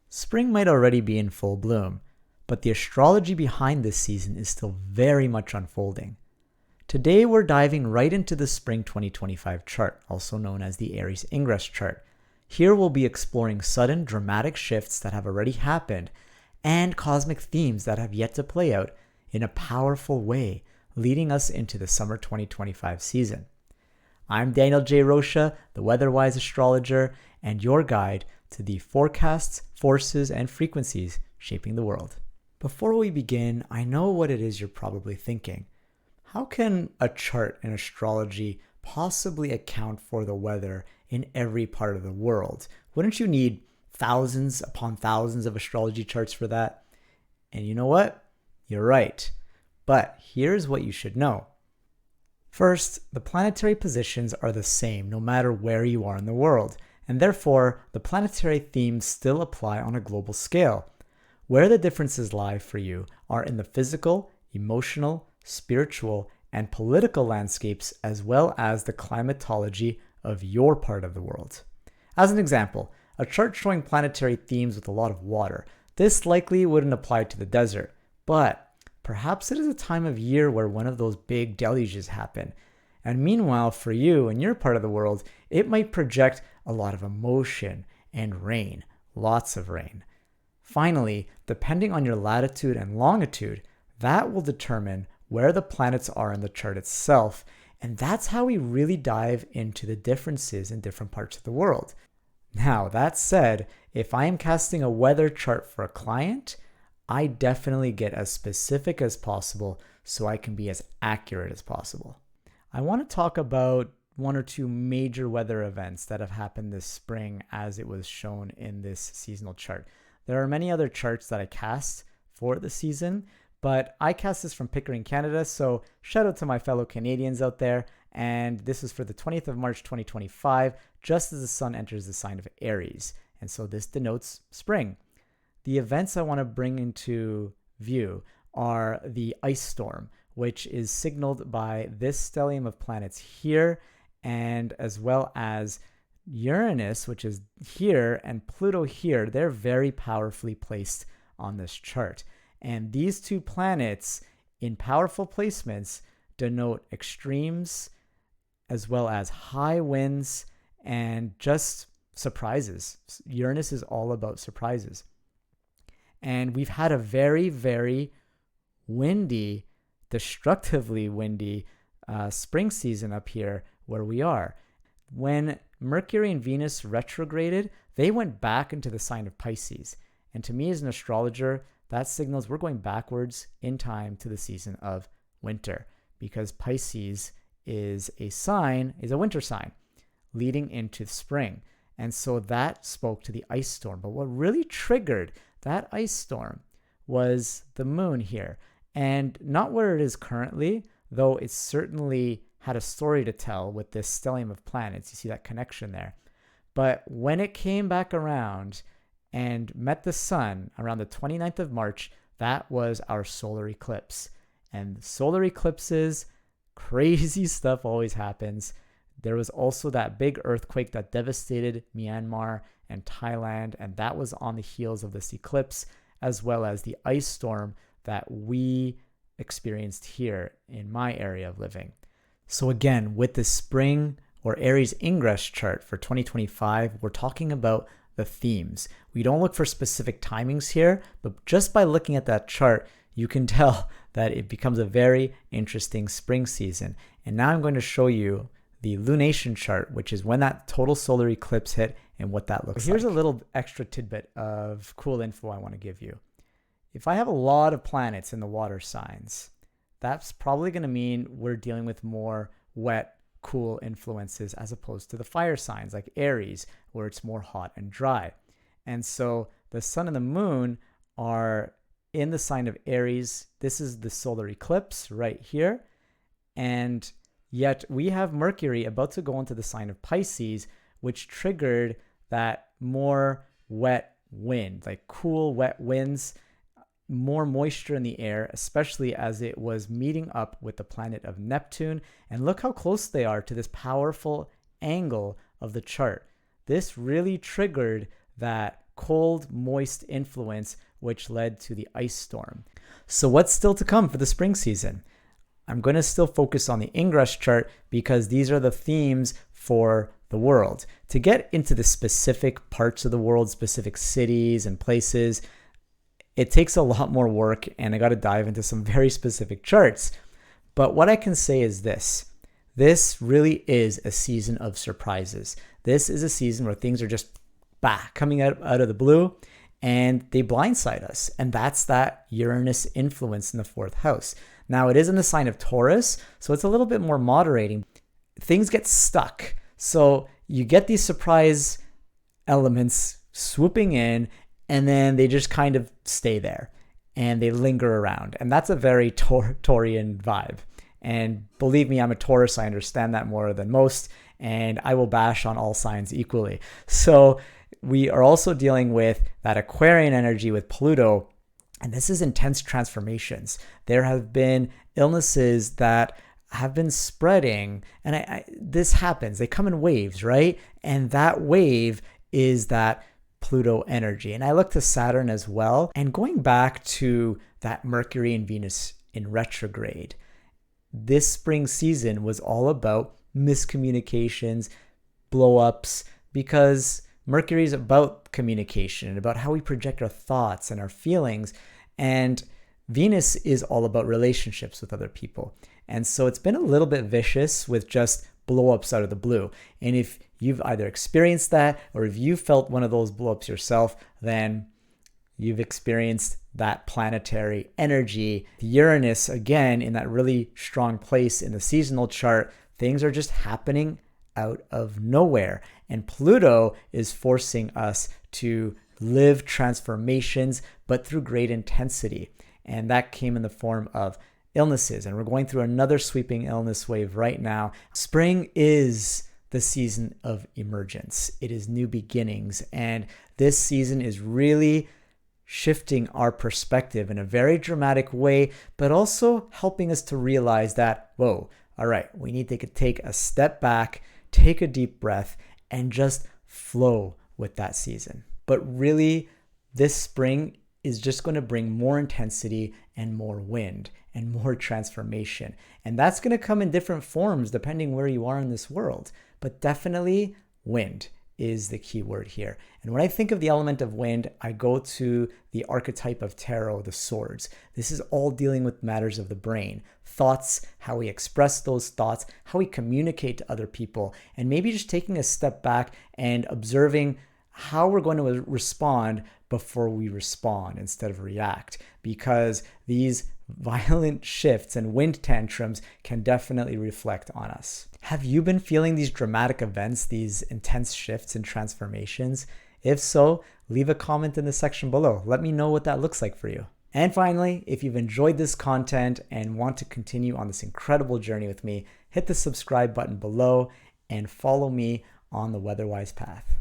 Spring might already be in full bloom, but the astrology behind this season is still very much unfolding. Today we're diving right into the Spring 2025 chart, also known as the Aries Ingress chart. Here we'll be exploring sudden dramatic shifts that have already happened and cosmic themes that have yet to play out in a powerful way, leading us into the summer 2025 season. I'm Daniel J. Rocha, the Weatherwise astrologer, and your guide to the forecasts, forces, and frequencies shaping the world. Before we begin, I know what it is you're probably thinking. How can a chart in astrology possibly account for the weather in every part of the world? Wouldn't you need thousands upon thousands of astrology charts for that? And you know what? You're right. But here's what you should know. First, the planetary positions are the same no matter where you are in the world, and therefore the planetary themes still apply on a global scale. Where the differences lie for you are in the physical, emotional, spiritual, and political landscapes, as well as the climatology of your part of the world. As an example, a chart showing planetary themes with a lot of water. This likely wouldn't apply to the desert, but perhaps it is a time of year where one of those big deluges happen. And meanwhile, for you in your part of the world, it might project a lot of emotion and rain, lots of rain. Finally, depending on your latitude and longitude, that will determine where the planets are in the chart itself. And that's how we really dive into the differences in different parts of the world. Now, that said, if I am casting a weather chart for a client, I definitely get as specific as possible so I can be as accurate as possible. I want to talk about one or two major weather events that have happened this spring as it was shown in this seasonal chart. There are many other charts that I cast for the season, but I cast this from Pickering, Canada, so shout out to my fellow Canadians out there. And this is for the 20th of March 2025, just as the sun enters the sign of Aries. And so this denotes spring. The events I want to bring into view are the ice storm, which is signaled by this stellium of planets here, and as well as Uranus, which is here, and Pluto here. They're very powerfully placed on this chart. And these two planets in powerful placements denote extremes as well as high winds and just surprises. Uranus is all about surprises. And we've had a very, very windy, destructively windy spring season up here where we are. When Mercury and Venus retrograded, they went back into the sign of Pisces. And to me as an astrologer, that signals we're going backwards in time to the season of winter, because Pisces is a winter sign leading into spring. And so that spoke to the ice storm. But what really triggered that ice storm was the moon here, and not where it is currently, though it certainly had a story to tell with this stellium of planets. You see that connection there. But when it came back around and met the sun around the 29th of March, that was our solar eclipse. And solar eclipses, crazy stuff always happens. There was also that big earthquake that devastated Myanmar and Thailand, and that was on the heels of this eclipse, as well as the ice storm that we experienced here in my area of living. So again, with the spring or Aries Ingress chart for 2025, we're talking about the themes. We don't look for specific timings here, but just by looking at that chart, you can tell that it becomes a very interesting spring season. And now I'm going to show you the lunation chart, which is when that total solar eclipse hit and what that looks like. Here's a little extra tidbit of cool info I want to give you. If I have a lot of planets in the water signs, that's probably going to mean we're dealing with more wet, cool influences as opposed to the fire signs like Aries, where it's more hot and dry. And so the sun and the moon are in the sign of Aries. This is the solar eclipse right here. And yet we have Mercury about to go into the sign of Pisces, which triggered that more wet wind, like cool, wet winds, more moisture in the air, especially as it was meeting up with the planet of Neptune. And look how close they are to this powerful angle of the chart. This really triggered that cold, moist influence, which led to the ice storm. So what's still to come for the spring season? I'm going to still focus on the ingress chart because these are the themes for the world. To get into the specific parts of the world, specific cities and places, it takes a lot more work, and I got to dive into some very specific charts. But what I can say is this really is a season of surprises. This is a season where things are just coming out of the blue, and they blindside us. And that's that Uranus influence in the 4th house. Now, it is in the sign of Taurus, so it's a little bit more moderating. Things get stuck. So you get these surprise elements swooping in, and then they just kind of stay there and they linger around. And that's a very Taurian vibe. And believe me, I'm a Taurus. I understand that more than most, and I will bash on all signs equally. So we are also dealing with that Aquarian energy with Pluto, and this is intense transformations. There have been illnesses that have been spreading, and this happens. They come in waves, right? And that wave is that Pluto energy. And I look to Saturn as well. And going back to that Mercury and Venus in retrograde, this spring season was all about miscommunications, blow-ups, because Mercury is about communication and about how we project our thoughts and our feelings. And Venus is all about relationships with other people. And so it's been a little bit vicious with just blow-ups out of the blue. And if you've either experienced that or if you felt one of those blow-ups yourself, then you've experienced that planetary energy. Uranus, again, in that really strong place in the seasonal chart, things are just happening out of nowhere. And Pluto is forcing us to live transformations, but through great intensity. And that came in the form of illnesses. And we're going through another sweeping illness wave right now. Spring is the season of emergence. It is new beginnings. And this season is really shifting our perspective in a very dramatic way, but also helping us to realize that, whoa, all right, we need to take a step back, take a deep breath, and just flow with that season. But really, this spring is just going to bring more intensity and more wind and more transformation. And that's going to come in different forms depending where you are in this world. But definitely wind is the key word here. And when I think of the element of wind, I go to the archetype of tarot, the swords. This is all dealing with matters of the brain, thoughts, how we express those thoughts, how we communicate to other people, and maybe just taking a step back and observing how we're going to respond before we respond instead of react, because these violent shifts and wind tantrums can definitely reflect on us. Have you been feeling these dramatic events, these intense shifts and transformations? If so, leave a comment in the section below. Let me know what that looks like for you. And finally, if you've enjoyed this content and want to continue on this incredible journey with me, hit the subscribe button below and follow me on the Weatherwise path.